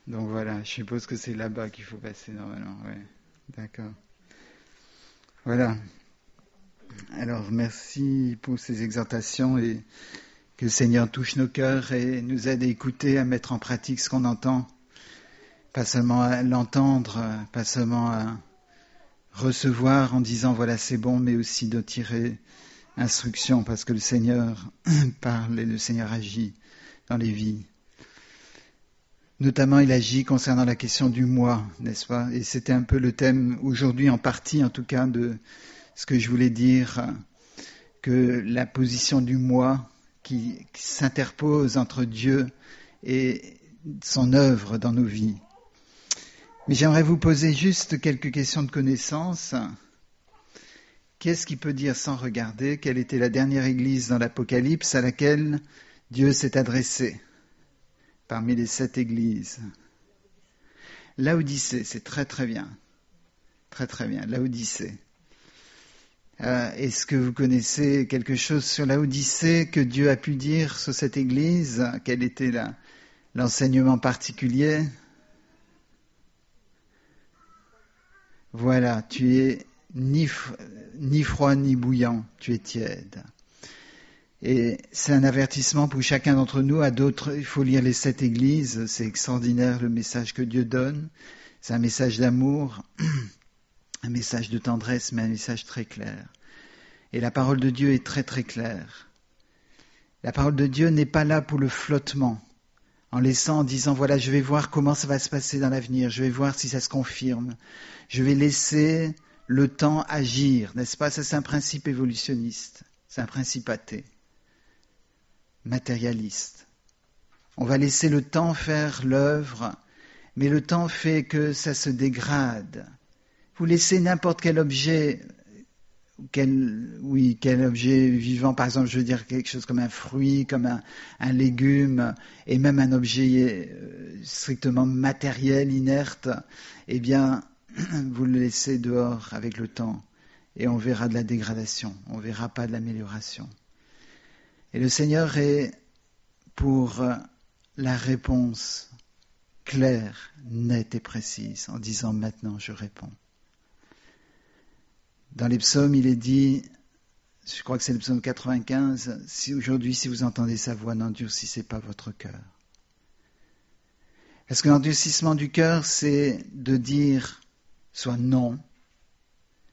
Donc voilà, je suppose que c'est là-bas qu'il faut passer normalement. Ouais, d'accord. Voilà. Alors merci pour ces exhortations et que le Seigneur touche nos cœurs et nous aide à écouter, à mettre en pratique ce qu'on entend. Pas seulement à l'entendre, pas seulement à recevoir en disant voilà c'est bon, mais aussi de tirer instruction parce que le Seigneur parle et le Seigneur agit dans les vies. Notamment, il agit concernant la question du moi, n'est-ce pas? Et c'était un peu le thème aujourd'hui, en partie en tout cas, de ce que je voulais dire, que la position du moi qui s'interpose entre Dieu et son œuvre dans nos vies. Mais j'aimerais vous poser juste quelques questions de connaissance. Qu'est-ce qui peut dire sans regarder quelle était la dernière église dans l'Apocalypse à laquelle Dieu s'est adressé parmi les 7 églises? Laodicée, c'est très très bien. Très très bien, Laodicée. Est-ce que vous connaissez quelque chose sur Laodicée que Dieu a pu dire sur cette église? Quel était l'enseignement particulier? Voilà, tu es ni froid ni bouillant, tu es tiède. Et c'est un avertissement pour chacun d'entre nous. À d'autres, il faut lire les 7 églises. C'est extraordinaire le message que Dieu donne. C'est un message d'amour, un message de tendresse, mais un message très clair. Et la parole de Dieu est très très claire. La parole de Dieu n'est pas là pour le flottement, en disant voilà, je vais voir comment ça va se passer dans l'avenir, je vais voir si ça se confirme, je vais laisser le temps agir, n'est-ce pas? Ça, c'est un principe évolutionniste, c'est un principe athée, matérialiste. On va laisser le temps faire l'œuvre, mais le temps fait que ça se dégrade. Vous laissez n'importe quel objet, quel objet vivant, par exemple, je veux dire quelque chose comme un fruit, comme un légume, et même un objet strictement matériel, inerte, eh bien, vous le laissez dehors avec le temps, et on verra de la dégradation, on verra pas de l'amélioration. Et le Seigneur est pour la réponse claire, nette et précise, en disant maintenant je réponds. Dans les psaumes, il est dit, je crois que c'est le psaume 95, aujourd'hui, si vous entendez sa voix, n'endurcissez pas votre cœur. Parce que l'endurcissement du cœur, c'est de dire soit non,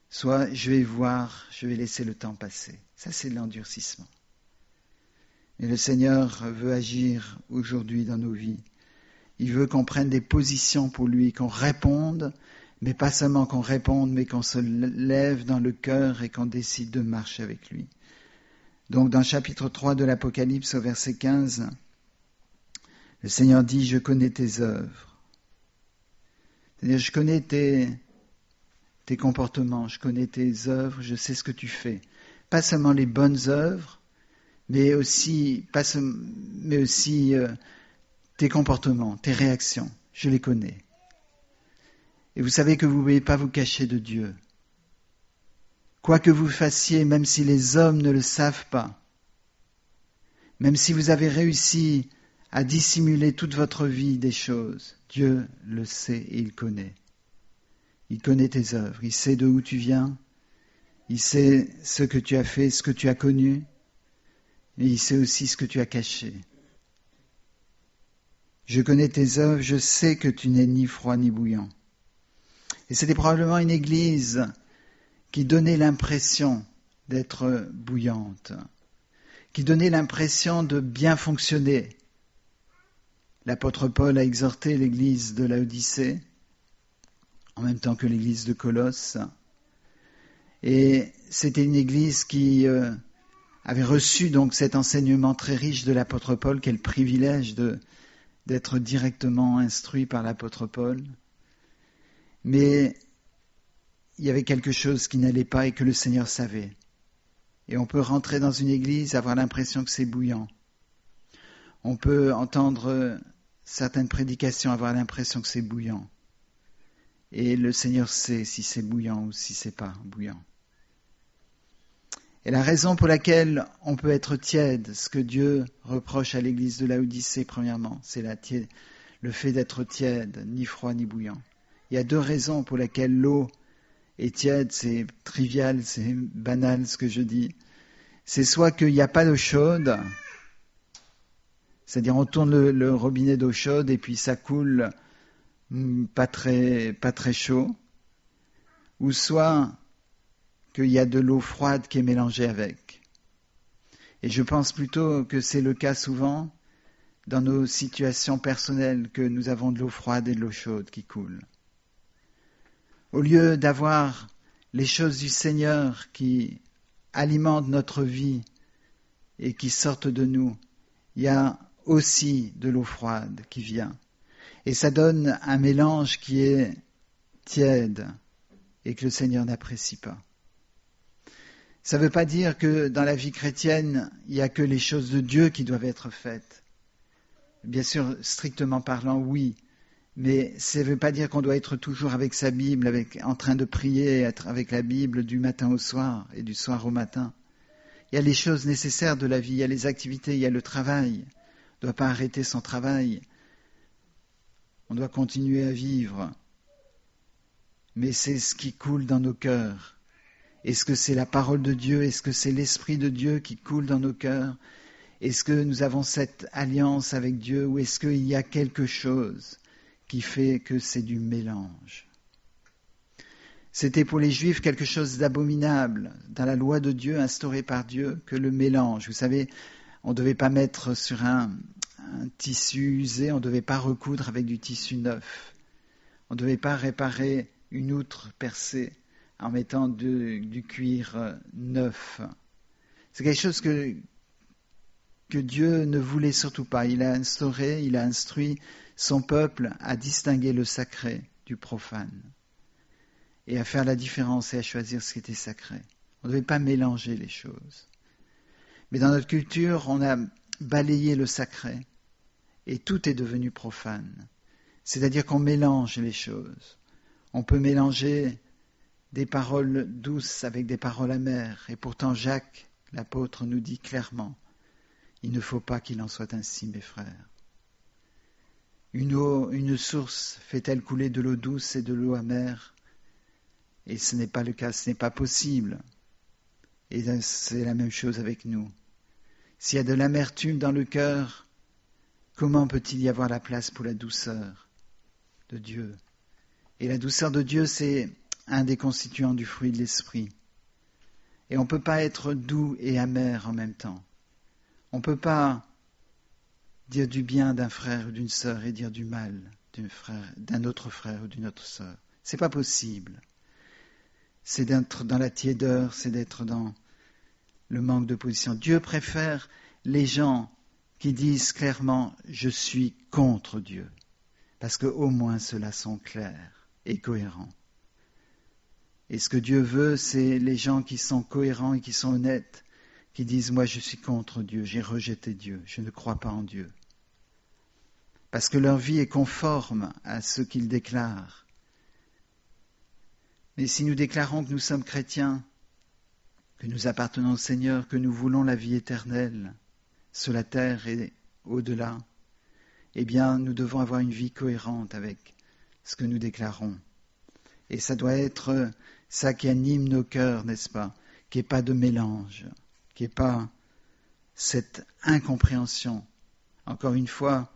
soit je vais voir, je vais laisser le temps passer. Ça, c'est de l'endurcissement. Et le Seigneur veut agir aujourd'hui dans nos vies. Il veut qu'on prenne des positions pour lui, qu'on réponde, mais pas seulement qu'on réponde, mais qu'on se lève dans le cœur et qu'on décide de marcher avec lui. Donc dans le chapitre 3 de l'Apocalypse, au verset 15, le Seigneur dit « Je connais tes œuvres ». C'est-à-dire, je connais tes comportements, je connais tes œuvres, je sais ce que tu fais. Pas seulement les bonnes œuvres, mais aussi tes comportements, tes réactions, je les connais. Et vous savez que vous ne pouvez pas vous cacher de Dieu. Quoi que vous fassiez, même si les hommes ne le savent pas, même si vous avez réussi à dissimuler toute votre vie des choses, Dieu le sait et il connaît. Il connaît tes œuvres, il sait d'où tu viens, il sait ce que tu as fait, ce que tu as connu, et il sait aussi ce que tu as caché. Je connais tes œuvres, je sais que tu n'es ni froid ni bouillant. Et c'était probablement une église qui donnait l'impression d'être bouillante, qui donnait l'impression de bien fonctionner. L'apôtre Paul a exhorté l'église de Laodicée, en même temps que l'église de Colosse. Et c'était une église qui avait reçu donc cet enseignement très riche de l'apôtre Paul, quel privilège d'être directement instruit par l'apôtre Paul. Mais il y avait quelque chose qui n'allait pas et que le Seigneur savait. Et on peut rentrer dans une église, avoir l'impression que c'est bouillant. On peut entendre certaines prédications, avoir l'impression que c'est bouillant. Et le Seigneur sait si c'est bouillant ou si c'est pas bouillant. Et la raison pour laquelle on peut être tiède, ce que Dieu reproche à l'église de Laodicée, premièrement, c'est le le fait d'être tiède, ni froid ni bouillant. Il y a deux raisons pour lesquelles l'eau est tiède, c'est trivial, c'est banal ce que je dis. C'est soit qu'il n'y a pas d'eau chaude, c'est-à-dire on tourne le robinet d'eau chaude et puis ça coule pas très chaud, ou soit qu'il y a de l'eau froide qui est mélangée avec. Et je pense plutôt que c'est le cas souvent dans nos situations personnelles, que nous avons de l'eau froide et de l'eau chaude qui coulent. Au lieu d'avoir les choses du Seigneur qui alimentent notre vie et qui sortent de nous, il y a aussi de l'eau froide qui vient. Et ça donne un mélange qui est tiède et que le Seigneur n'apprécie pas. Ça ne veut pas dire que dans la vie chrétienne, il n'y a que les choses de Dieu qui doivent être faites. Bien sûr, strictement parlant, oui. Mais ça ne veut pas dire qu'on doit être toujours avec sa Bible, en train de prier, être avec la Bible du matin au soir et du soir au matin. Il y a les choses nécessaires de la vie, il y a les activités, il y a le travail. On ne doit pas arrêter son travail. On doit continuer à vivre. Mais c'est ce qui coule dans nos cœurs. Est-ce que c'est la parole de Dieu? Est-ce que c'est l'Esprit de Dieu qui coule dans nos cœurs? Est-ce que nous avons cette alliance avec Dieu ou est-ce qu'il y a quelque chose qui fait que c'est du mélange? C'était pour les Juifs quelque chose d'abominable dans la loi de Dieu instaurée par Dieu que le mélange. Vous savez, on ne devait pas mettre sur un tissu usé, on ne devait pas recoudre avec du tissu neuf. On ne devait pas réparer une outre percée en mettant du cuir neuf. C'est quelque chose que Dieu ne voulait surtout pas. Il a instruit son peuple à distinguer le sacré du profane et à faire la différence et à choisir ce qui était sacré. On ne devait pas mélanger les choses. Mais dans notre culture, on a balayé le sacré et tout est devenu profane. C'est-à-dire qu'on mélange les choses. On peut mélanger des paroles douces avec des paroles amères. Et pourtant, Jacques, l'apôtre, nous dit clairement, il ne faut pas qu'il en soit ainsi, mes frères. Une source fait-elle couler de l'eau douce et de l'eau amère? Et ce n'est pas le cas, ce n'est pas possible. Et c'est la même chose avec nous. S'il y a de l'amertume dans le cœur, comment peut-il y avoir la place pour la douceur de Dieu? Et la douceur de Dieu, c'est un des constituants du fruit de l'esprit. Et on ne peut pas être doux et amer en même temps. On ne peut pas dire du bien d'un frère ou d'une sœur et dire du mal d'un autre frère ou d'une autre sœur. C'est pas possible. C'est d'être dans la tiédeur, c'est d'être dans le manque de position. Dieu préfère les gens qui disent clairement « je suis contre Dieu », parce qu'au moins ceux-là sont clairs et cohérents. Et ce que Dieu veut, c'est les gens qui sont cohérents et qui sont honnêtes, qui disent « moi je suis contre Dieu, j'ai rejeté Dieu, je ne crois pas en Dieu ». Parce que leur vie est conforme à ce qu'ils déclarent. Mais si nous déclarons que nous sommes chrétiens, que nous appartenons au Seigneur, que nous voulons la vie éternelle sur la terre et au-delà, eh bien, nous devons avoir une vie cohérente avec ce que nous déclarons. Et ça doit être ça qui anime nos cœurs, n'est-ce pas? Qu'il n'y ait pas de mélange, qu'il n'y ait pas cette incompréhension. Encore une fois,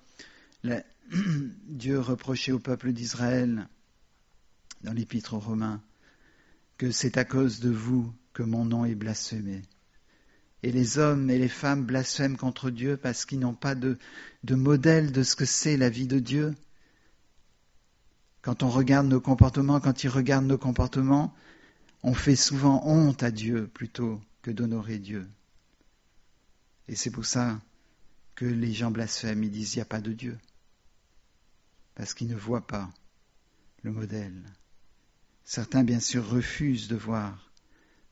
Dieu reprochait au peuple d'Israël, dans l'Épître aux Romains, que c'est à cause de vous que mon nom est blasphémé. Et les hommes et les femmes blasphèment contre Dieu parce qu'ils n'ont pas de modèle de ce que c'est la vie de Dieu. Quand on regarde nos comportements, quand ils regardent nos comportements, on fait souvent honte à Dieu plutôt que d'honorer Dieu. Et c'est pour ça que les gens blasphèment, ils disent il n'y a pas de Dieu. Parce qu'ils ne voient pas le modèle. Certains, bien sûr, refusent de voir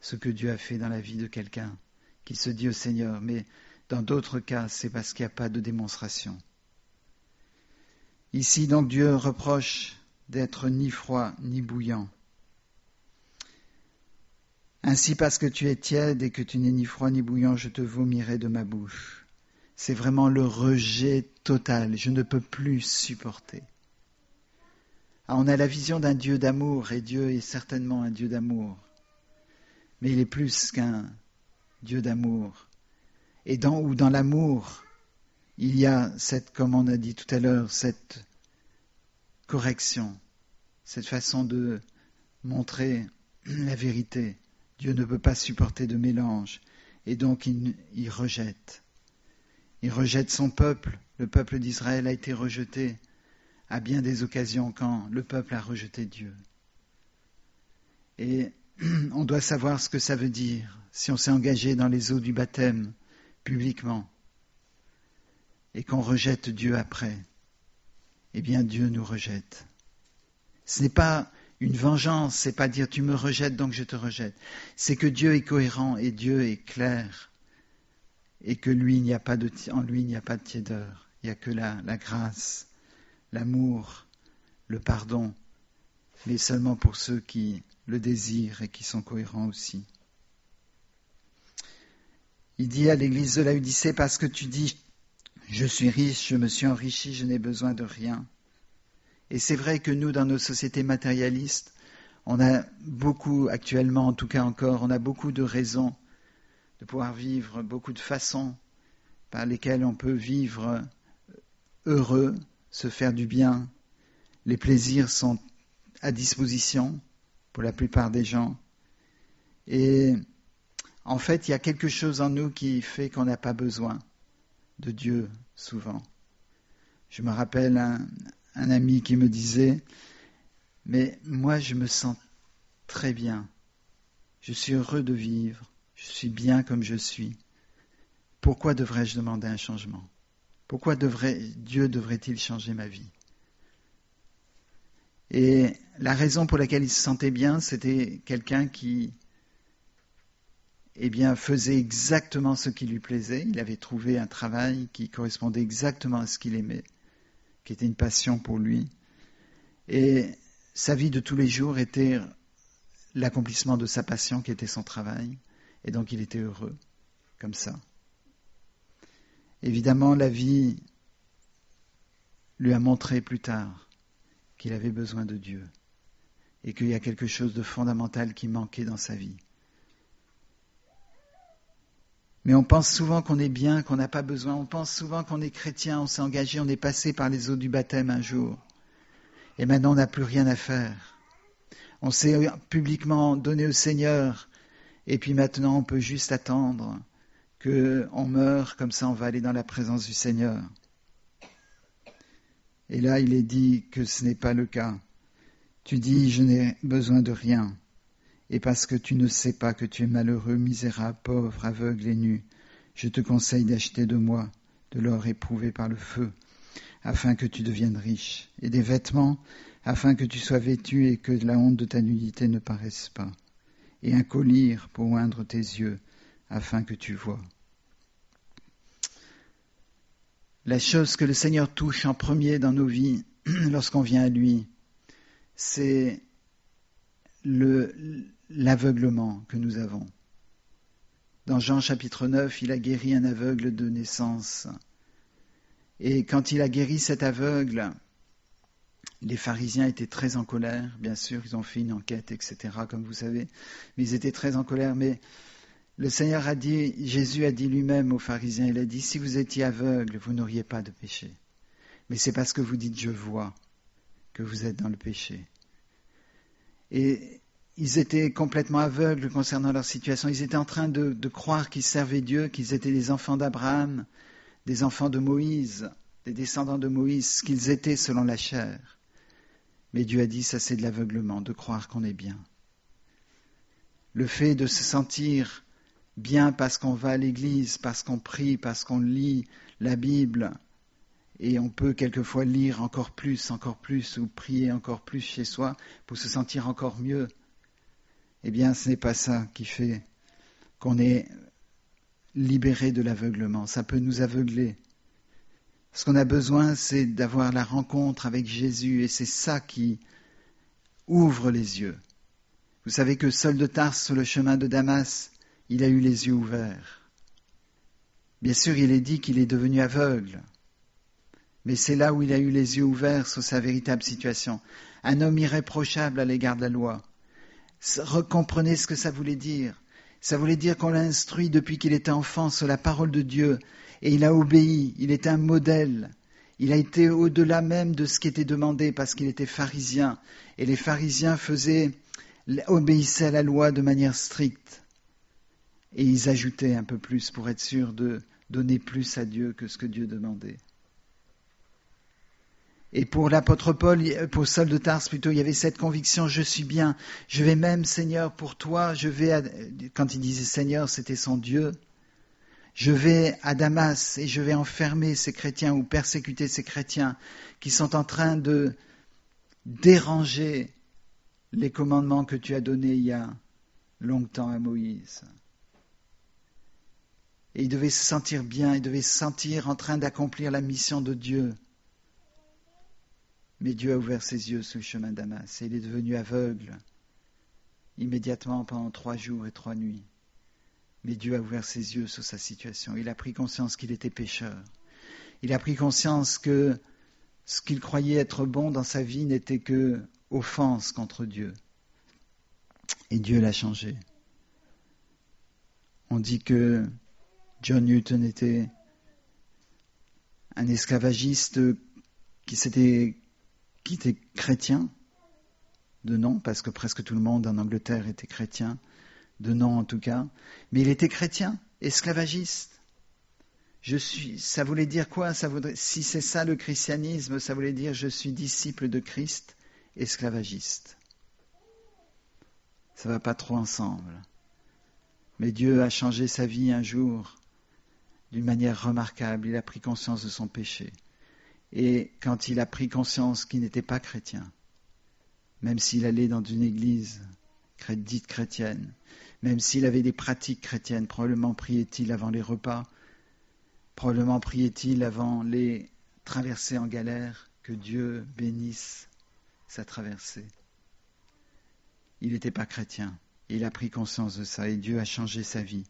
ce que Dieu a fait dans la vie de quelqu'un qui se dit au Seigneur, mais dans d'autres cas, c'est parce qu'il n'y a pas de démonstration. Ici, donc, Dieu reproche d'être ni froid ni bouillant. Ainsi, parce que tu es tiède et que tu n'es ni froid ni bouillant, je te vomirai de ma bouche. c'est vraiment le rejet total. Je ne peux plus supporter. Alors, on a la vision d'un Dieu d'amour, et Dieu est certainement un Dieu d'amour. Mais il est plus qu'un Dieu d'amour. Et dans l'amour, il y a comme on a dit tout à l'heure, cette correction, cette façon de montrer la vérité. Dieu ne peut pas supporter de mélange, et donc il rejette. Il rejette son peuple. Le peuple d'Israël a été rejeté à bien des occasions quand le peuple a rejeté Dieu. Et on doit savoir ce que ça veut dire si on s'est engagé dans les eaux du baptême publiquement et qu'on rejette Dieu après. Eh bien, Dieu nous rejette. Ce n'est pas une vengeance, c'est pas dire tu me rejettes donc je te rejette. C'est que Dieu est cohérent et Dieu est clair et que en lui il n'y a pas de tiédeur. Il n'y a que la grâce, l'amour, le pardon, mais seulement pour ceux qui le désirent et qui sont cohérents aussi. Il dit à l'église de Laodicée, parce que tu dis je suis riche, je me suis enrichi, je n'ai besoin de rien. Et c'est vrai que nous, dans nos sociétés matérialistes, on a beaucoup, actuellement en tout cas encore, on a beaucoup de raisons de pouvoir vivre, beaucoup de façons par lesquelles on peut vivre heureux, se faire du bien. Les plaisirs sont à disposition pour la plupart des gens. Et en fait, il y a quelque chose en nous qui fait qu'on n'a pas besoin de Dieu souvent. Je me rappelle un ami qui me disait « Mais moi, je me sens très bien. Je suis heureux de vivre. Je suis bien comme je suis. Pourquoi devrais-je demander un changement? Pourquoi Dieu devrait-il changer ma vie ?» Et la raison pour laquelle il se sentait bien, c'était quelqu'un qui faisait exactement ce qui lui plaisait. Il avait trouvé un travail qui correspondait exactement à ce qu'il aimait, qui était une passion pour lui. Et sa vie de tous les jours était l'accomplissement de sa passion, qui était son travail. Et donc il était heureux, comme ça. Évidemment, la vie lui a montré plus tard qu'il avait besoin de Dieu et qu'il y a quelque chose de fondamental qui manquait dans sa vie. Mais on pense souvent qu'on est bien, qu'on n'a pas besoin. On pense souvent qu'on est chrétien, on s'est engagé, on est passé par les eaux du baptême un jour. Et maintenant, on n'a plus rien à faire. On s'est publiquement donné au Seigneur. Et puis maintenant, on peut juste attendre qu'on meure. Comme ça, on va aller dans la présence du Seigneur. Et là, il est dit que ce n'est pas le cas. Tu dis, je n'ai besoin de rien. Et parce que tu ne sais pas que tu es malheureux, misérable, pauvre, aveugle et nu, je te conseille d'acheter de moi de l'or éprouvé par le feu, afin que tu deviennes riche, et des vêtements, afin que tu sois vêtu et que la honte de ta nudité ne paraisse pas, et un collier pour oindre tes yeux, afin que tu vois. La chose que le Seigneur touche en premier dans nos vies, lorsqu'on vient à lui, c'est l'aveuglement que nous avons. Dans Jean chapitre 9, il a guéri un aveugle de naissance. Et quand il a guéri cet aveugle, les pharisiens étaient très en colère, bien sûr, ils ont fait une enquête, etc., comme vous savez, mais ils étaient très en colère. Mais le Seigneur a dit, Jésus a dit lui-même aux pharisiens, il a dit, si vous étiez aveugle, vous n'auriez pas de péché. Mais c'est parce que vous dites, je vois, que vous êtes dans le péché. Et ils étaient complètement aveugles concernant leur situation. Ils étaient en train de croire qu'ils servaient Dieu, qu'ils étaient des enfants d'Abraham, des enfants de Moïse, des descendants de Moïse, ce qu'ils étaient selon la chair. Mais Dieu a dit, ça c'est de l'aveuglement, de croire qu'on est bien. Le fait de se sentir bien parce qu'on va à l'église, parce qu'on prie, parce qu'on lit la Bible, et on peut quelquefois lire encore plus, ou prier encore plus chez soi pour se sentir encore mieux. Eh bien, ce n'est pas ça qui fait qu'on est libéré de l'aveuglement. Ça peut nous aveugler. Ce qu'on a besoin, c'est d'avoir la rencontre avec Jésus, et c'est ça qui ouvre les yeux. Vous savez que Saul de Tarse, sur le chemin de Damas, il a eu les yeux ouverts. Bien sûr, il est dit qu'il est devenu aveugle. Mais c'est là où il a eu les yeux ouverts sur sa véritable situation. Un homme irréprochable à l'égard de la loi. Comprenez ce que ça voulait dire. Ça voulait dire qu'on l'a instruit depuis qu'il était enfant sur la parole de Dieu. Et il a obéi. Il était un modèle. Il a été au-delà même de ce qui était demandé parce qu'il était pharisien. Et les pharisiens obéissaient à la loi de manière stricte. Et ils ajoutaient un peu plus pour être sûrs de donner plus à Dieu que ce que Dieu demandait. Et pour l'apôtre Paul, pour Saul de Tarse plutôt, il y avait cette conviction, je suis bien, je vais même, Seigneur, pour toi, quand il disait Seigneur, c'était son Dieu, je vais à Damas et je vais enfermer ces chrétiens ou persécuter ces chrétiens qui sont en train de déranger les commandements que tu as donnés il y a longtemps à Moïse. Et il devait se sentir bien, il devait se sentir en train d'accomplir la mission de Dieu. Mais Dieu a ouvert ses yeux sur le chemin de Damas et il est devenu aveugle immédiatement pendant 3 jours et 3 nuits. Mais Dieu a ouvert ses yeux sur sa situation. Il a pris conscience qu'il était pécheur. Il a pris conscience que ce qu'il croyait être bon dans sa vie n'était que offense contre Dieu. Et Dieu l'a changé. On dit que John Newton était un esclavagiste qui était chrétien, de nom, parce que presque tout le monde en Angleterre était chrétien, de nom en tout cas, mais il était chrétien, esclavagiste. Ça voulait dire quoi? Si c'est ça le christianisme, ça voulait dire je suis disciple de Christ, esclavagiste. Ça ne va pas trop ensemble. Mais Dieu a changé sa vie un jour d'une manière remarquable. Il a pris conscience de son péché. Et quand il a pris conscience qu'il n'était pas chrétien, même s'il allait dans une église dite chrétienne, même s'il avait des pratiques chrétiennes, probablement priait-il avant les repas, probablement priait-il avant les traversées en galère, que Dieu bénisse sa traversée. Il n'était pas chrétien, et il a pris conscience de ça, et Dieu a changé sa vie.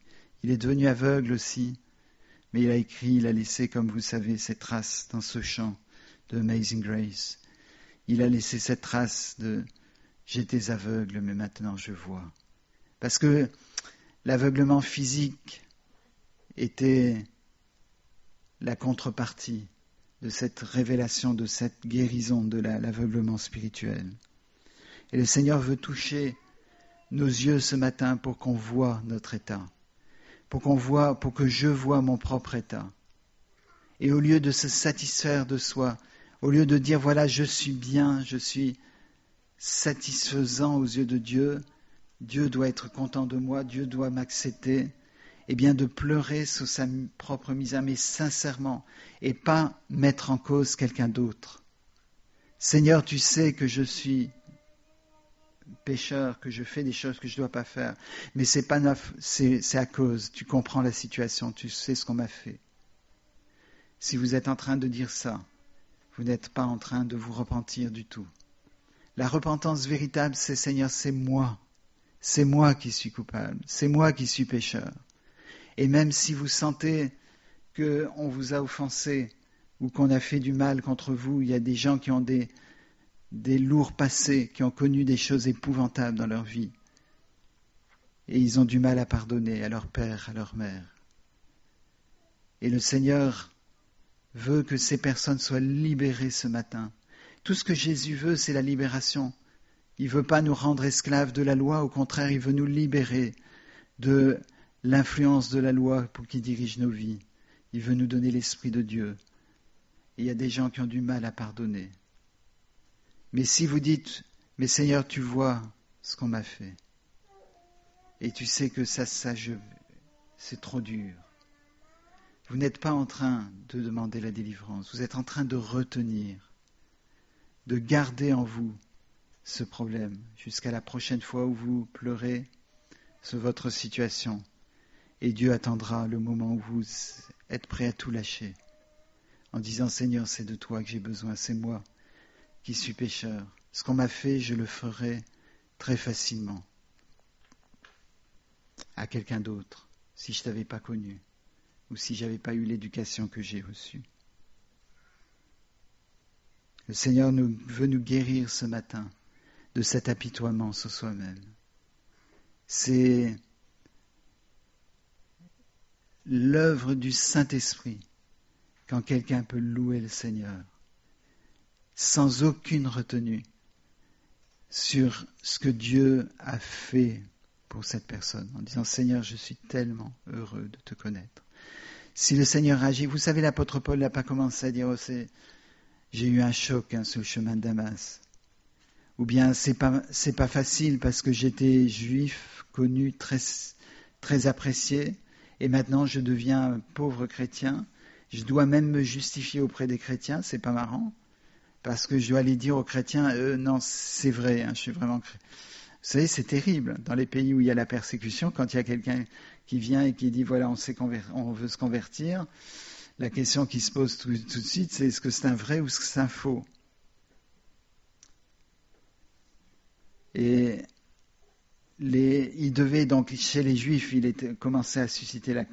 Il est devenu aveugle aussi, mais il a écrit, il a laissé, comme vous savez, ses traces dans ce chant de Amazing Grace. Il a laissé cette trace de « J'étais aveugle, mais maintenant je vois ». Parce que l'aveuglement physique était la contrepartie de cette révélation, de cette guérison de l'aveuglement spirituel. Et le Seigneur veut toucher nos yeux ce matin pour qu'on voie notre état. Pour que je voie mon propre état. Et au lieu de se satisfaire de soi, au lieu de dire voilà, je suis bien, je suis satisfaisant aux yeux de Dieu, Dieu doit être content de moi, Dieu doit m'accepter, et bien de pleurer sur sa propre misère, mais sincèrement, et pas mettre en cause quelqu'un d'autre. Seigneur, tu sais que je suis pécheur, que je fais des choses que je ne dois pas faire, mais c'est à cause, tu comprends la situation, tu sais ce qu'on m'a fait. Si vous êtes en train de dire ça, vous n'êtes pas en train de vous repentir du tout. La repentance véritable, c'est Seigneur, c'est moi qui suis coupable, c'est moi qui suis pécheur. Et même si vous sentez qu'on vous a offensé ou qu'on a fait du mal contre vous, il y a des gens qui ont des lourds passés, qui ont connu des choses épouvantables dans leur vie. Et ils ont du mal à pardonner à leur père, à leur mère. Et le Seigneur veut que ces personnes soient libérées ce matin. Tout ce que Jésus veut, c'est la libération. Il ne veut pas nous rendre esclaves de la loi, au contraire, il veut nous libérer de l'influence de la loi pour qui dirige nos vies. Il veut nous donner l'Esprit de Dieu. Et il y a des gens qui ont du mal à pardonner. Mais si vous dites, mais Seigneur, tu vois ce qu'on m'a fait, et tu sais que c'est trop dur, vous n'êtes pas en train de demander la délivrance, vous êtes en train de retenir, de garder en vous ce problème jusqu'à la prochaine fois où vous pleurez sur votre situation. Et Dieu attendra le moment où vous êtes prêt à tout lâcher, en disant, Seigneur, c'est de toi que j'ai besoin, c'est moi qui suis pécheur. Ce qu'on m'a fait, je le ferai très facilement à quelqu'un d'autre, si je ne t'avais pas connu. ou si je n'avais pas eu l'éducation que j'ai reçue. Le Seigneur veut nous guérir ce matin de cet apitoiement sur soi-même. C'est l'œuvre du Saint-Esprit quand quelqu'un peut louer le Seigneur sans aucune retenue sur ce que Dieu a fait pour cette personne, en disant « Seigneur, je suis tellement heureux de te connaître ». Si le Seigneur agit, vous savez, l'apôtre Paul n'a pas commencé à dire « j'ai eu un choc sur le chemin de Damas ». Ou bien c'est pas facile parce que j'étais juif, connu, très, très apprécié, et maintenant je deviens un pauvre chrétien. Je dois même me justifier auprès des chrétiens, c'est pas marrant, parce que je dois aller dire aux chrétiens, non, c'est vrai, je suis vraiment chrétien. Vous savez, c'est terrible. Dans les pays où il y a la persécution, quand il y a quelqu'un qui vient et qui dit, voilà, on veut se convertir, la question qui se pose tout de suite, c'est est-ce que c'est un vrai ou est-ce que c'est un faux ? Et il devait donc, chez les Juifs, il était commencé à susciter la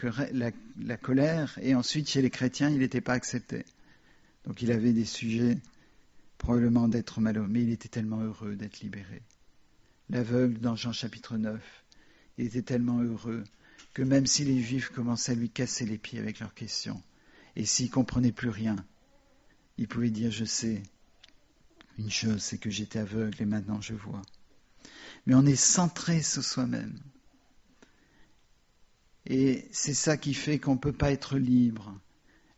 colère, et ensuite chez les chrétiens, il n'était pas accepté. Donc il avait des sujets probablement d'être malheureux, mais il était tellement heureux d'être libéré. L'aveugle dans Jean chapitre 9, il était tellement heureux que même si les Juifs commençaient à lui casser les pieds avec leurs questions, et s'il ne comprenait plus rien, il pouvait dire, je sais, une chose, c'est que j'étais aveugle et maintenant je vois. Mais on est centré sur soi-même. Et c'est ça qui fait qu'on ne peut pas être libre.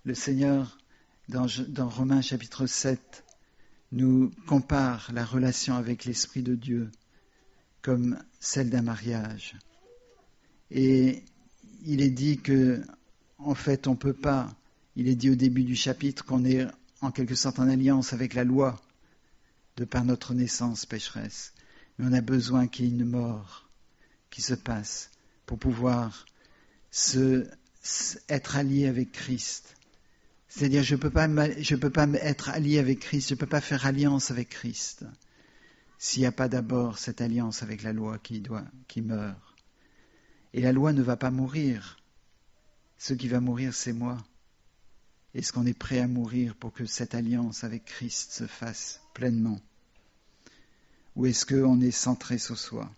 Le Seigneur, dans Romains chapitre 7, nous compare la relation avec l'Esprit de Dieu comme celle d'un mariage. Et il est dit que, en fait, on ne peut pas, il est dit au début du chapitre qu'on est en quelque sorte en alliance avec la loi, de par notre naissance pécheresse. Mais on a besoin qu'il y ait une mort qui se passe pour pouvoir être allié avec Christ. C'est-à-dire, je peux pas être allié avec Christ, je ne peux pas faire alliance avec Christ s'il n'y a pas d'abord cette alliance avec la loi qui meurt. Et la loi ne va pas mourir. Ce qui va mourir, c'est moi. Est-ce qu'on est prêt à mourir pour que cette alliance avec Christ se fasse pleinement ? Ou est-ce qu'on est centré sur soi ?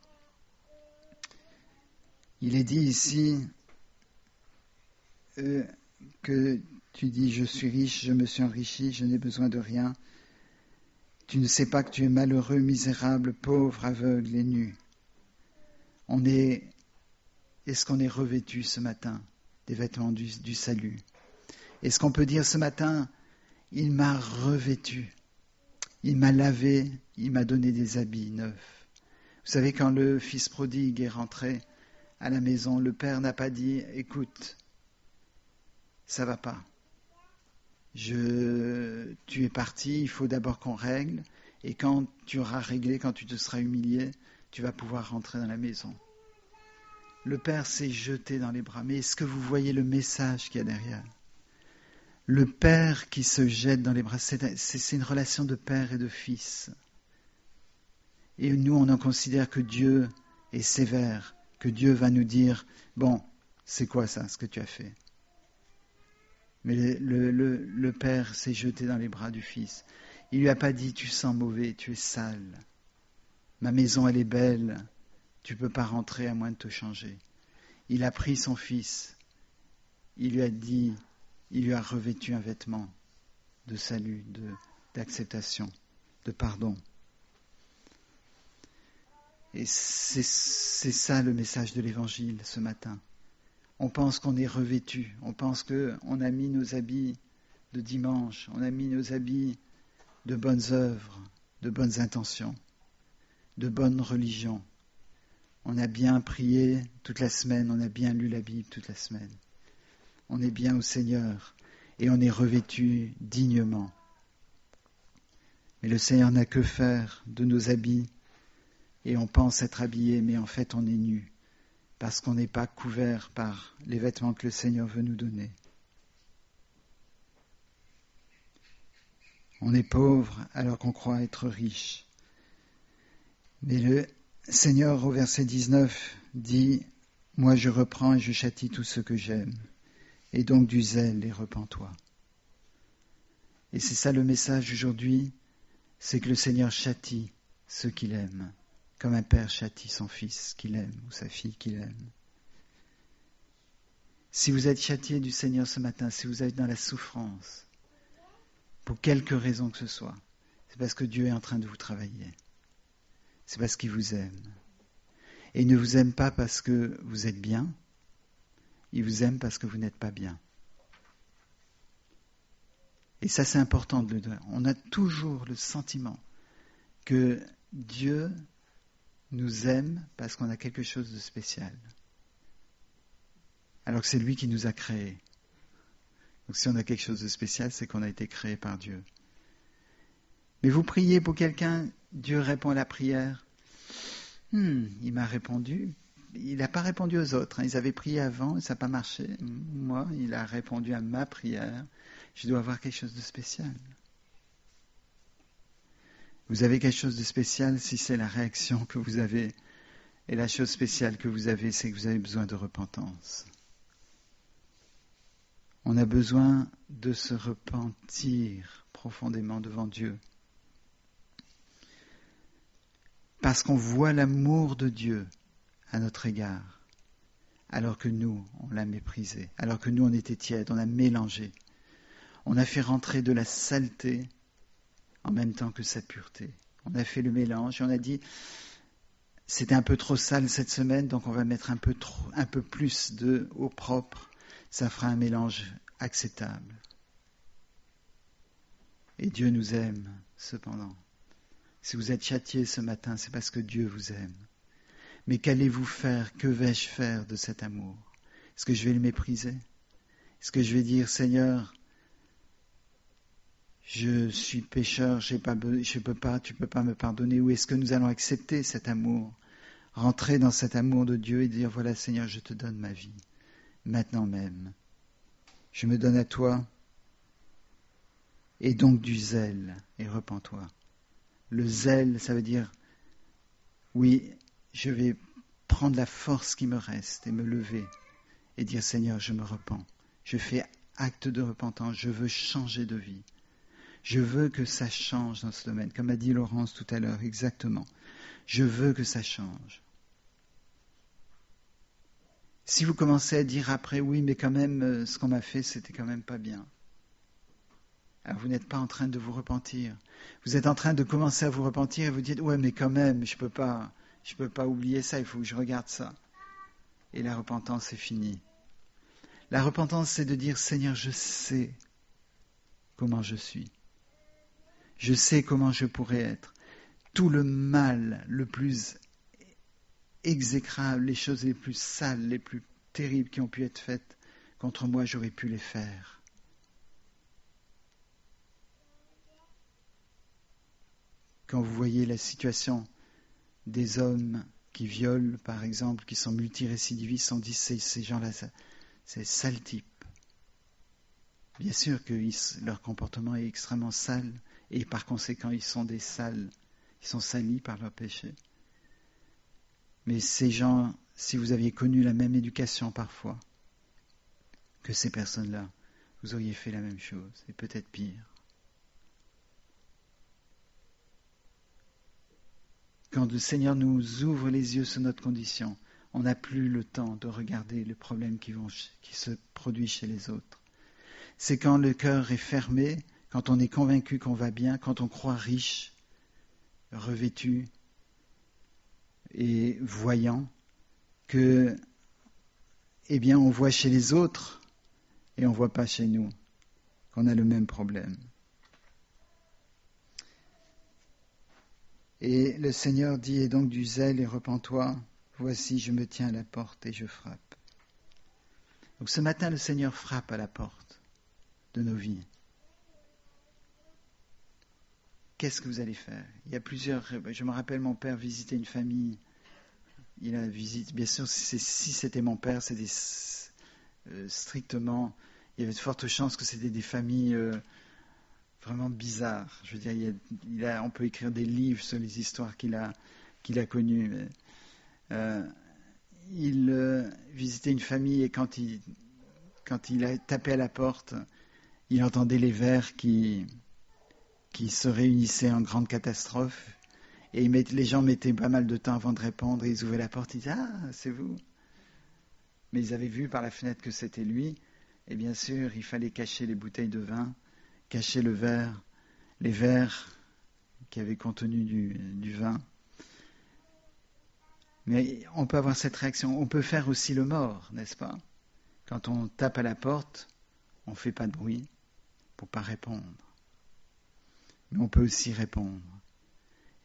Il est dit ici que tu dis « Je suis riche, je me suis enrichi, je n'ai besoin de rien. Tu ne sais pas que tu es malheureux, misérable, pauvre, aveugle et nu. » Est-ce qu'on est revêtu ce matin des vêtements du salut ? Est-ce qu'on peut dire ce matin « Il m'a revêtu ». Il m'a lavé, il m'a donné des habits neufs. Vous savez, quand le fils prodigue est rentré à la maison, le père n'a pas dit « Écoute, ça va pas. Tu es parti, il faut d'abord qu'on règle, et quand tu auras réglé, quand tu te seras humilié, tu vas pouvoir rentrer dans la maison. » Le père s'est jeté dans les bras. Mais est-ce que vous voyez le message qu'il y a derrière ? Le père qui se jette dans les bras, c'est une relation de père et de fils. Et nous, on en considère que Dieu est sévère, que Dieu va nous dire, bon, c'est quoi ça, ce que tu as fait ? Mais le père s'est jeté dans les bras du fils. Il lui a pas dit, tu sens mauvais, tu es sale. Ma maison, elle est belle, tu ne peux pas rentrer à moins de te changer. Il a pris son fils, il lui a revêtu un vêtement de salut, d'acceptation, de pardon. Et c'est ça le message de l'Évangile ce matin. On pense qu'on est revêtu, on pense qu'on a mis nos habits de dimanche, on a mis nos habits de bonnes œuvres, de bonnes intentions, de bonne religion. On a bien prié toute la semaine, on a bien lu la Bible toute la semaine. On est bien au Seigneur et on est revêtu dignement. Mais le Seigneur n'a que faire de nos habits et on pense être habillé, mais en fait on est nu parce qu'on n'est pas couvert par les vêtements que le Seigneur veut nous donner. On est pauvre alors qu'on croit être riche. Mais le Seigneur, au verset 19, dit « Moi je reprends et je châtie tous ceux que j'aime. et donc du zèle et repens-toi. Et c'est ça le message aujourd'hui, c'est que le Seigneur châtie ceux qu'il aime, comme un père châtie son fils qu'il aime ou sa fille qu'il aime. Si vous êtes châtié du Seigneur ce matin, si vous êtes dans la souffrance, pour quelque raison que ce soit, c'est parce que Dieu est en train de vous travailler. C'est parce qu'il vous aime. Et il ne vous aime pas parce que vous êtes bien, il vous aime parce que vous n'êtes pas bien. Et ça, c'est important de le dire. On a toujours le sentiment que Dieu nous aime parce qu'on a quelque chose de spécial. Alors que c'est lui qui nous a créés. Donc si on a quelque chose de spécial, c'est qu'on a été créé par Dieu. Mais vous priez pour quelqu'un, Dieu répond à la prière. Il m'a répondu. Il n'a pas répondu aux autres. Ils avaient prié avant et ça n'a pas marché. Moi, il a répondu à ma prière. Je dois avoir quelque chose de spécial. Vous avez quelque chose de spécial si c'est la réaction que vous avez. Et la chose spéciale que vous avez, c'est que vous avez besoin de repentance. On a besoin de se repentir profondément devant Dieu. Parce qu'on voit l'amour de Dieu à notre égard, alors que nous, on l'a méprisé, alors que nous, on était tièdes, on a mélangé. On a fait rentrer de la saleté en même temps que sa pureté. On a fait le mélange et on a dit, c'était un peu trop sale cette semaine, donc on va mettre un peu plus de eau propre. Ça fera un mélange acceptable. Et Dieu nous aime, cependant. Si vous êtes châtié ce matin, c'est parce que Dieu vous aime. Mais qu'allez-vous faire? Que vais-je faire de cet amour? Est-ce que je vais le mépriser? Est-ce que je vais dire, Seigneur, je suis pécheur, tu peux pas me pardonner? Ou est-ce que nous allons accepter cet amour, rentrer dans cet amour de Dieu et dire, voilà Seigneur, je te donne ma vie, maintenant même. Je me donne à toi, et donc du zèle, et repens-toi. Le zèle, ça veut dire, oui, je vais prendre la force qui me reste et me lever et dire, Seigneur, je me repens. Je fais acte de repentance, je veux changer de vie. Je veux que ça change dans ce domaine, comme a dit Laurence tout à l'heure, exactement. Je veux que ça change. Si vous commencez à dire après, oui, mais quand même, ce qu'on m'a fait, c'était quand même pas bien. Alors vous n'êtes pas en train de vous repentir. Vous êtes en train de commencer à vous repentir et vous dites, ouais, mais quand même, je peux pas oublier ça, il faut que je regarde ça. Et la repentance est finie. La repentance, c'est de dire, Seigneur, je sais comment je suis. Je sais comment je pourrais être. Tout le mal, le plus exécrable, les choses les plus sales, les plus terribles qui ont pu être faites contre moi, j'aurais pu les faire. Quand vous voyez la situation des hommes qui violent, par exemple, qui sont multirécidivistes, on dit ces gens-là, c'est sale type. Bien sûr que leur comportement est extrêmement sale et par conséquent ils sont des sales, ils sont salis par leur péché. Mais ces gens, si vous aviez connu la même éducation parfois que ces personnes-là, vous auriez fait la même chose et peut-être pire. Quand le Seigneur nous ouvre les yeux sur notre condition, on n'a plus le temps de regarder les problèmes qui se produisent chez les autres. C'est quand le cœur est fermé, quand on est convaincu qu'on va bien, quand on croit riche, revêtu et voyant, que, eh bien, on voit chez les autres et on ne voit pas chez nous qu'on a le même problème. Et le Seigneur dit, et donc du zèle et repens-toi, voici je me tiens à la porte et je frappe. Donc ce matin, le Seigneur frappe à la porte de nos vies. Qu'est-ce que vous allez faire? Il y a plusieurs... Je me rappelle mon père visitait une famille. Il a visité... Bien sûr, si c'était mon père, c'était strictement... Il y avait de fortes chances que c'était des familles vraiment bizarres. Je veux dire, on peut écrire des livres sur les histoires qu'il a connues. Mais, il visitait une famille et quand quand il a tapé à la porte, il entendait les vers qui se réunissaient en grande catastrophe. Et les gens mettaient pas mal de temps avant de répondre. Et ils ouvraient la porte, ils disaient « Ah, c'est vous !» Mais ils avaient vu par la fenêtre que c'était lui. Et bien sûr, il fallait cacher les bouteilles de vin, cacher le verre, les verres qui avaient contenu du vin. Mais on peut avoir cette réaction. On peut faire aussi le mort, n'est-ce pas? Quand on tape à la porte, on ne fait pas de bruit pour ne pas répondre. Mais on peut aussi répondre.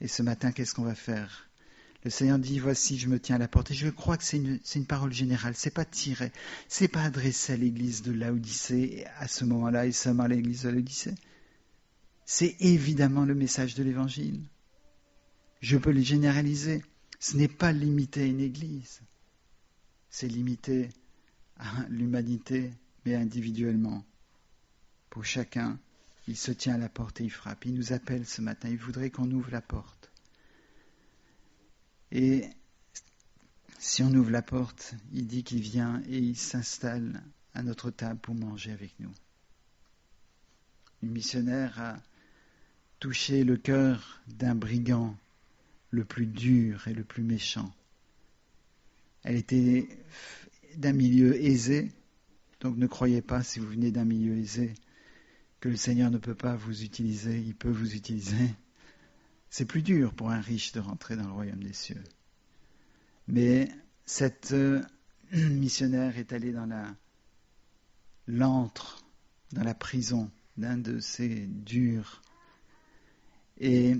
Et ce matin, qu'est-ce qu'on va faire? Le Seigneur dit, voici, je me tiens à la porte. Et je crois que c'est une parole générale. C'est pas tiré, c'est pas adressé à l'église de Laodicée à ce moment-là et seulement à l'église de Laodicée. C'est évidemment le message de l'évangile. Je peux le généraliser. Ce n'est pas limité à une église. C'est limité à l'humanité, mais individuellement. Pour chacun, il se tient à la porte et il frappe. Il nous appelle ce matin. Il voudrait qu'on ouvre la porte. Et si on ouvre la porte, il dit qu'il vient et il s'installe à notre table pour manger avec nous. Une missionnaire a touché le cœur d'un brigand le plus dur et le plus méchant. Elle était d'un milieu aisé, donc ne croyez pas, si vous venez d'un milieu aisé, que le Seigneur ne peut pas vous utiliser, il peut vous utiliser. C'est plus dur pour un riche de rentrer dans le royaume des cieux. Mais cette missionnaire est allée dans l'antre, dans la prison d'un de ces durs. Et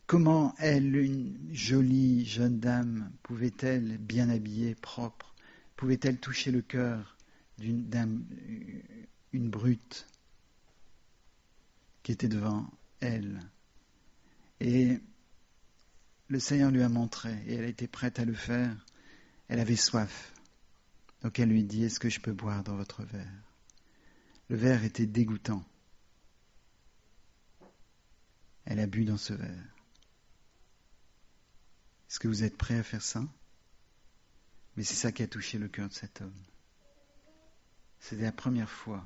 comment elle, une jolie jeune dame, pouvait-elle, bien habillée, propre, pouvait-elle toucher le cœur d'une brute qui était devant elle? Et le Seigneur lui a montré, et elle était prête à le faire. Elle avait soif. Donc elle lui dit, est-ce que je peux boire dans votre verre? Le verre était dégoûtant. Elle a bu dans ce verre. Est-ce que vous êtes prêts à faire ça? Mais c'est ça qui a touché le cœur de cet homme. C'était la première fois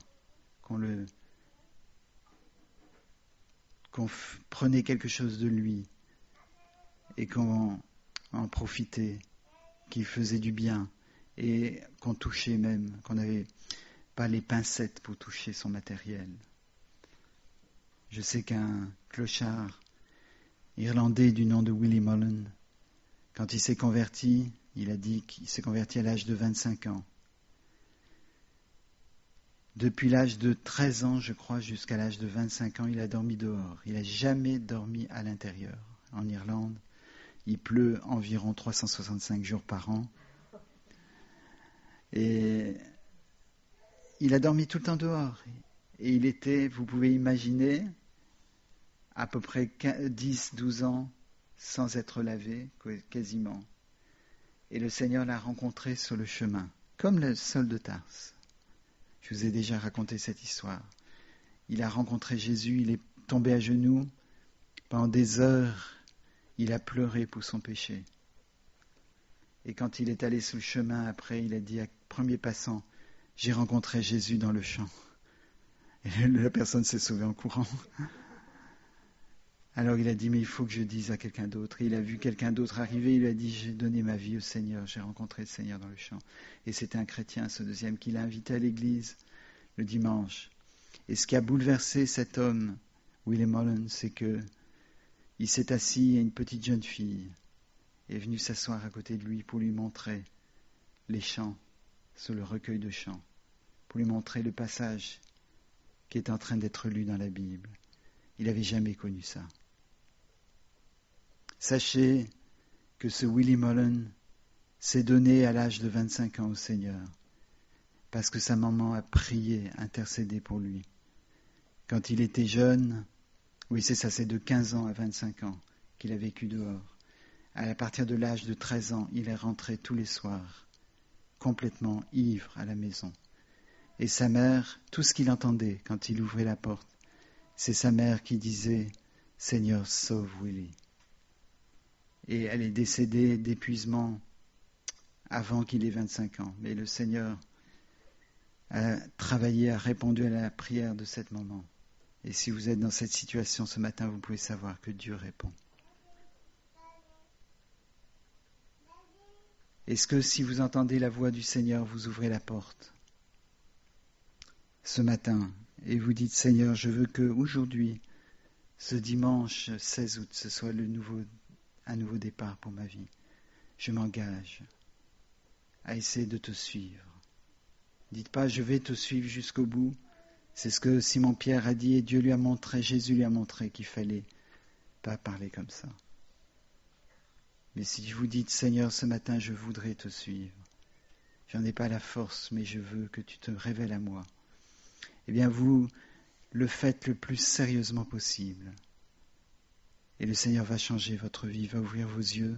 qu'on prenait quelque chose de lui et qu'on en profitait, qui faisait du bien et qu'on touchait même, qu'on n'avait pas les pincettes pour toucher son matériel. Je sais qu'un clochard irlandais du nom de Willie Mullen, quand il s'est converti, il a dit qu'il s'est converti à l'âge de 25 ans. Depuis l'âge de 13 ans, je crois, jusqu'à l'âge de 25 ans, il a dormi dehors. Il n'a jamais dormi à l'intérieur. En Irlande, il pleut environ 365 jours par an. Et il a dormi tout le temps dehors. Et il était, vous pouvez imaginer, à peu près 10-12 ans sans être lavé, quasiment. Et le Seigneur l'a rencontré sur le chemin, comme le Saul de Tarse. Je vous ai déjà raconté cette histoire. Il a rencontré Jésus, il est tombé à genoux. Pendant des heures, il a pleuré pour son péché. Et quand il est allé sur le chemin après, il a dit à premier passant, j'ai rencontré Jésus dans le champ. Et la personne s'est sauvée en courant. Alors il a dit, mais il faut que je dise à quelqu'un d'autre. Et il a vu quelqu'un d'autre arriver, il a dit, j'ai donné ma vie au Seigneur, j'ai rencontré le Seigneur dans le champ. Et c'était un chrétien, ce deuxième, qui l'a invité à l'église le dimanche. Et ce qui a bouleversé cet homme, Willie Mullen, c'est que il s'est assis et une petite jeune fille est venue s'asseoir à côté de lui pour lui montrer les chants sur le recueil de chants, pour lui montrer le passage qui est en train d'être lu dans la Bible. Il n'avait jamais connu ça. Sachez que ce Willie Mullen s'est donné à l'âge de 25 ans au Seigneur, parce que sa maman a prié, intercédé pour lui. Quand il était jeune, oui c'est ça, c'est de 15 ans à 25 ans qu'il a vécu dehors. À partir de l'âge de 13 ans, il est rentré tous les soirs, complètement ivre à la maison. Et sa mère, tout ce qu'il entendait quand il ouvrait la porte, c'est sa mère qui disait « Seigneur, sauve Willie ». Et elle est décédée d'épuisement avant qu'il ait 25 ans. Mais le Seigneur a travaillé, a répondu à la prière de ce moment. Et si vous êtes dans cette situation ce matin, vous pouvez savoir que Dieu répond. Est-ce que si vous entendez la voix du Seigneur, vous ouvrez la porte ce matin et vous dites, Seigneur, je veux que aujourd'hui, ce dimanche 16 août, ce soit un nouveau départ pour ma vie. Je m'engage à essayer de te suivre. Dites pas, je vais te suivre jusqu'au bout. C'est ce que Simon-Pierre a dit et Dieu lui a montré, Jésus lui a montré qu'il fallait pas parler comme ça. Mais si vous dites, Seigneur, ce matin, je voudrais te suivre. J'en ai pas la force, mais je veux que tu te révèles à moi. Eh bien, vous le faites le plus sérieusement possible. Et le Seigneur va changer votre vie, va ouvrir vos yeux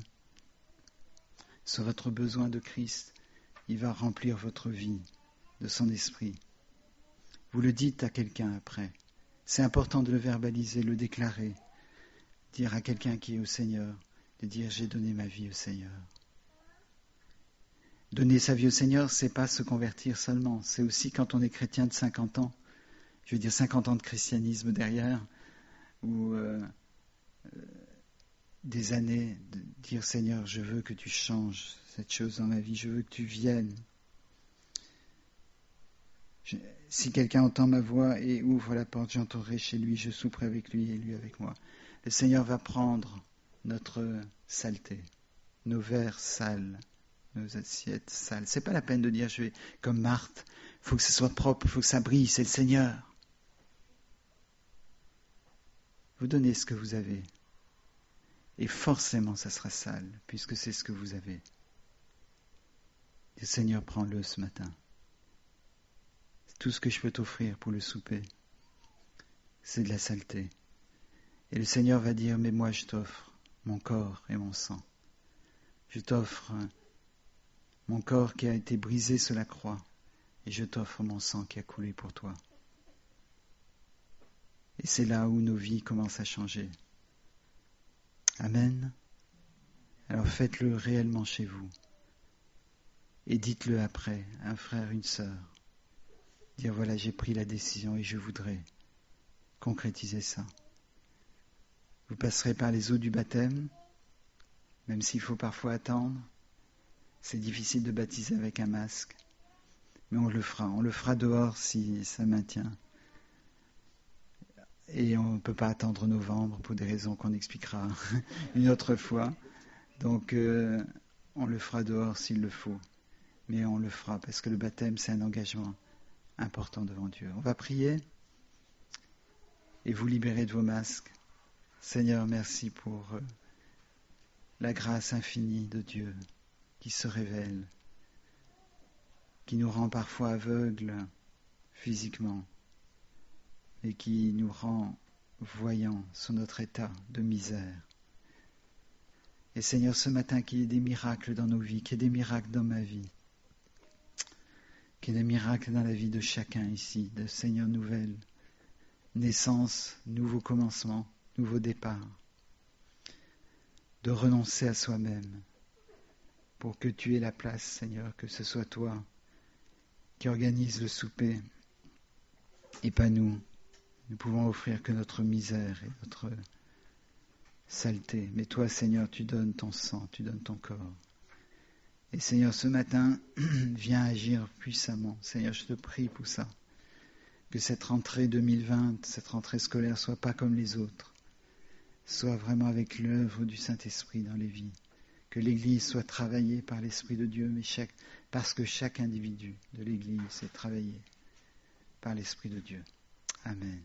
sur votre besoin de Christ. Il va remplir votre vie de son esprit. Vous le dites à quelqu'un après. C'est important de le verbaliser, le déclarer. Dire à quelqu'un qui est au Seigneur, de dire j'ai donné ma vie au Seigneur. Donner sa vie au Seigneur, c'est pas se convertir seulement. C'est aussi quand on est chrétien de 50 ans, je veux dire 50 ans de christianisme derrière, ou des années de dire Seigneur, je veux que tu changes cette chose dans ma vie, je veux que tu viennes. Si quelqu'un entend ma voix et ouvre la porte, j'entrerai chez lui, je souperai avec lui et lui avec moi. Le Seigneur va prendre notre saleté, nos verres sales, nos assiettes sales. C'est pas la peine de dire je vais comme Marthe, il faut que ce soit propre, il faut que ça brille, c'est le Seigneur. Vous donnez ce que vous avez. Et forcément ça sera sale, puisque c'est ce que vous avez. Le Seigneur, prends-le ce matin. Tout ce que je peux t'offrir pour le souper, c'est de la saleté. Et le Seigneur va dire, mais moi je t'offre mon corps et mon sang. Je t'offre mon corps qui a été brisé sur la croix, et je t'offre mon sang qui a coulé pour toi. Et c'est là où nos vies commencent à changer. Amen. Alors faites-le réellement chez vous. Et dites-le après, un frère, une sœur. Dire voilà, j'ai pris la décision et je voudrais concrétiser ça. Vous passerez par les eaux du baptême, même s'il faut parfois attendre. C'est difficile de baptiser avec un masque, mais on le fera. On le fera dehors si ça maintient. Et on ne peut pas attendre novembre pour des raisons qu'on expliquera une autre fois. Donc on le fera dehors s'il le faut. Mais on le fera parce que le baptême, c'est un engagement important devant Dieu. On va prier et vous libérer de vos masques. Seigneur, merci pour la grâce infinie de Dieu qui se révèle, qui nous rend parfois aveugles physiquement et qui nous rend voyants sur notre état de misère. Et Seigneur, ce matin, qu'il y ait des miracles dans nos vies, qu'il y ait des miracles dans ma vie, qu'il y ait des miracles dans la vie de chacun ici, de Seigneur, nouvelle naissance, nouveau commencement, nouveau départ, de renoncer à soi-même pour que tu aies la place, Seigneur, que ce soit toi qui organise le souper et pas nous. Nous pouvons offrir que notre misère et notre saleté. Mais toi, Seigneur, tu donnes ton sang, tu donnes ton corps. Et Seigneur, ce matin, viens agir puissamment. Seigneur, je te prie pour ça. Que cette rentrée 2020, cette rentrée scolaire soit pas comme les autres. Soit vraiment avec l'œuvre du Saint-Esprit dans les vies. Que l'Église soit travaillée par l'Esprit de Dieu, mais parce que chaque individu de l'Église est travaillé par l'Esprit de Dieu. Amen.